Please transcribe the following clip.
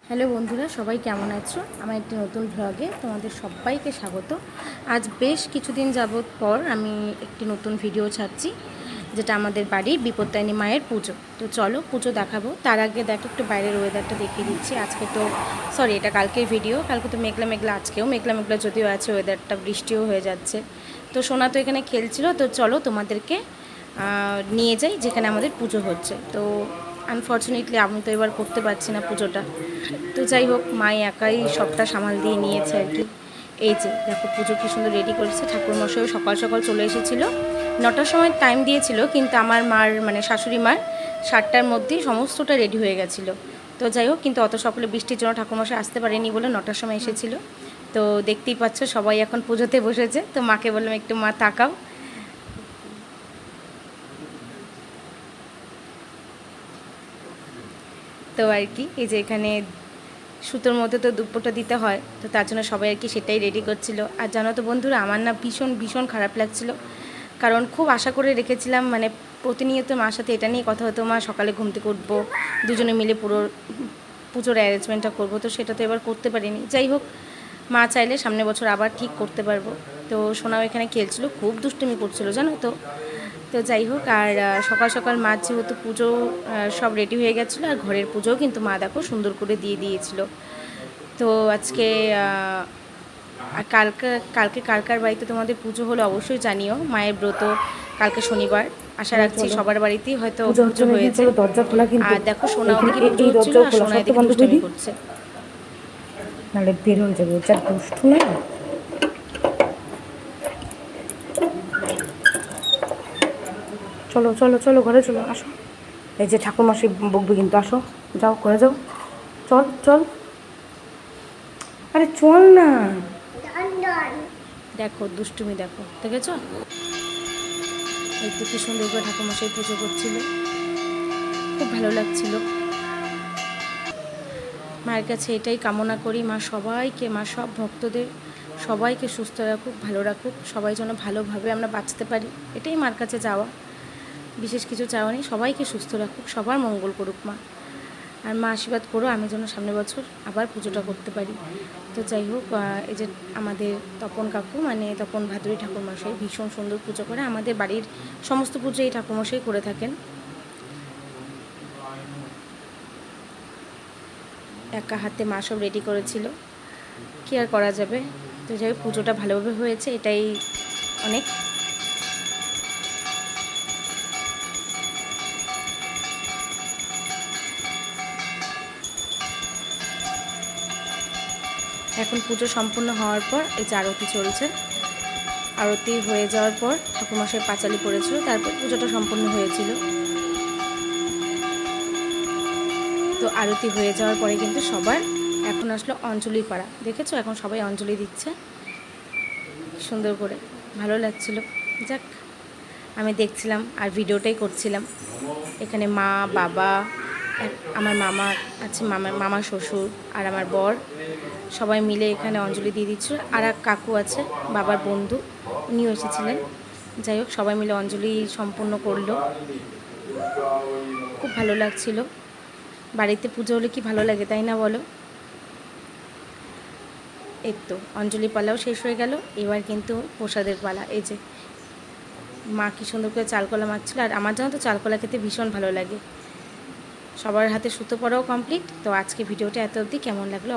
Hello বন্ধুরা, সবাই কেমন আছো? আমার একটি নতুন ভ্লগে তোমাদের সবাইকে স্বাগত। আজ বেশ কিছুদিন যাবত পর আমি একটি নতুন ভিডিও ছাড়ছি, যেটা আমাদের বাড়ির বিপত্তারিণী মায়ের পুজো। তো চলো পুজো দেখাবো। তার আগে দেখো একটু বাইরের ওয়েদারটা দেখিয়ে দিচ্ছি। আজকে তো এটা কালকের ভিডিও। কালকে তো মেঘলা মেঘলা, আজকেও মেঘলা মেঘলা যদিও আছে, ওয়েদারটা বৃষ্টিও হয়ে যাচ্ছে। তো সোনা তো এখানে খেলছিল। তো চলো তোমাদেরকে নিয়ে যাই যেখানে আমাদের পুজো হচ্ছে। তো আনফর্চুনেটলি আমি তো এবার করতে পারছি না পুজোটা। তো যাই হোক, মাই একাই সবটা সামাল দিয়ে নিয়েছে আর কি। এই যে দেখো পুজো কী সুন্দর রেডি করেছে। ঠাকুরমশাইও সকাল সকাল চলে এসেছিল, 9টার সময় টাইম দিয়েছিল, কিন্তু আমার মার মানে শাশুড়ি মার 7টার মধ্যেই সমস্তটা রেডি হয়ে গেছিলো। তো যাই হোক, কিন্তু অত সকালে বৃষ্টির জন্য ঠাকুরমশাই আসতে পারেনি বলে 9টার সময় এসেছিল। তো দেখতেই পাচ্ছ সবাই এখন পুজোতে বসেছে। তো মাকে বললাম একটু মা তাকাও। তো আর কি, এই যে এখানে সুতোর মধ্যে তো দুপুরটা দিতে হয়, তো তার জন্য সবাই আর কি সেটাই রেডি করছিল। আর জানো তো বন্ধুরা, আমার না ভীষণ ভীষণ খারাপ লাগছিল, কারণ খুব আশা করে রেখেছিলাম, মানে প্রতিনিয়ত মার সাথে এটা নিয়ে কথা হতো, মা সকালে ঘুম থেকে উঠবো, দুজনে মিলে পুরো পুজোর অ্যারেঞ্জমেন্টটা করবো। তো সেটা তো এবার করতে পারিনি। যাই হোক, মা চাইলে সামনের বছর আবার ঠিক করতে পারবো। তো সোনাও এখানে খেলছিল, খুব দুষ্টুমি করছিল জানো তো। তো যাই হোক, আর সকাল সকাল মা যেহেতু পুজো সব রেডি হয়ে গেছিলো, আর ঘরের পুজোও কিন্তু মা দেখো সুন্দর করে দিয়ে দিয়েছিল। তো আজকে আর কালকে কালকে কার কার বাড়িতে তোমাদের পুজো হলো অবশ্যই জানিও। মায়ের ব্রত কালকে শনিবার, আশা রাখছি সবার বাড়িতেই হয়তো পুজো হয়েছে। আর দেখো সোনা ওদিকে পুজো হচ্ছিল, আর সোনা এদিকে দুষ্টুমি করছে। নাহলে বের হয়ে যাবে, যা দুষ্টু না। চলো চলো চলো, ঘরে চলো, আসো। এই যে ঠাকুরমশাই বকবে কিন্তু, আসো, যাও ঘরে যাও, চল চল, আরে চল না। দেখো দুষ্টুমি, দেখো দেখেছ, একটু কি সুন্দর করে ঠাকুরমশাই পুজো করছিল, খুব ভালো লাগছিল। মায়ের কাছে এটাই কামনা করি, মা সবাইকে, মা সব ভক্তদের সবাইকে সুস্থ রাখুক, ভালো রাখুক, সবাই যেন ভালোভাবে আমরা বাঁচতে পারি, এটাই মার কাছে যাওয়া। বিশেষ কিছু চাওয়া নেই, সবাইকে সুস্থ রাখুক, সবার মঙ্গল করুক মা। আর মা আশীর্বাদ করো আমি যেন সামনের বছর আবার পুজোটা করতে পারি। তো যাই হোক, এই যে আমাদের তপন কাকু, মানে তপন ভাদুরী ঠাকুরমশাই ভীষণ সুন্দর পুজো করে। আমাদের বাড়ির সমস্ত পুজো এই ঠাকুরমশাই করে থাকেন। একা হাতে মা সব রেডি করেছিল, কী আর করা যাবে। তো যাই হোক, পুজোটা ভালোভাবে হয়েছে, এটাই অনেক। এখন পুজো সম্পূর্ণ হওয়ার পর এই যে আরতি চলছে। আরতি হয়ে যাওয়ার পর ঠাকুরমশাই পাঁচালি পড়েছিল, তারপর পুজোটা সম্পূর্ণ হয়েছিল। তো আরতি হয়ে যাওয়ার পরে কিন্তু সবার এখন আসলো অঞ্জলি পাড়া। দেখেছো, এখন সবাই অঞ্জলি দিচ্ছে সুন্দর করে, ভালো লাগছিল। যাক, আমি দেখছিলাম আর ভিডিওটাই করছিলাম। এখানে মা, বাবা, আমার মামা আছে, মামা শ্বশুর আর আমার বর সবাই মিলে এখানে অঞ্জলি দিয়ে দিচ্ছিল। আর এক কাকু আছে, বাবার বন্ধু, উনিও এসেছিলেন। যাই হোক, সবাই মিলে অঞ্জলি সম্পূর্ণ করলো, খুব ভালো লাগছিল। বাড়িতে পুজো হলে কি ভালো লাগে, তাই না বলো? এই তো অঞ্জলি পালাও শেষ হয়ে গেল, এবার কিন্তু প্রসাদের পালা। এই যে মা কি সুন্দর করে চালকলা মাখছিল, আর আমার জানো তো চালকলা খেতে ভীষণ ভালো লাগে। সবার হাতে সুতো পড়াও কমপ্লিট। তো আজকে ভিডিওটা এত অবধি, কেমন লাগলো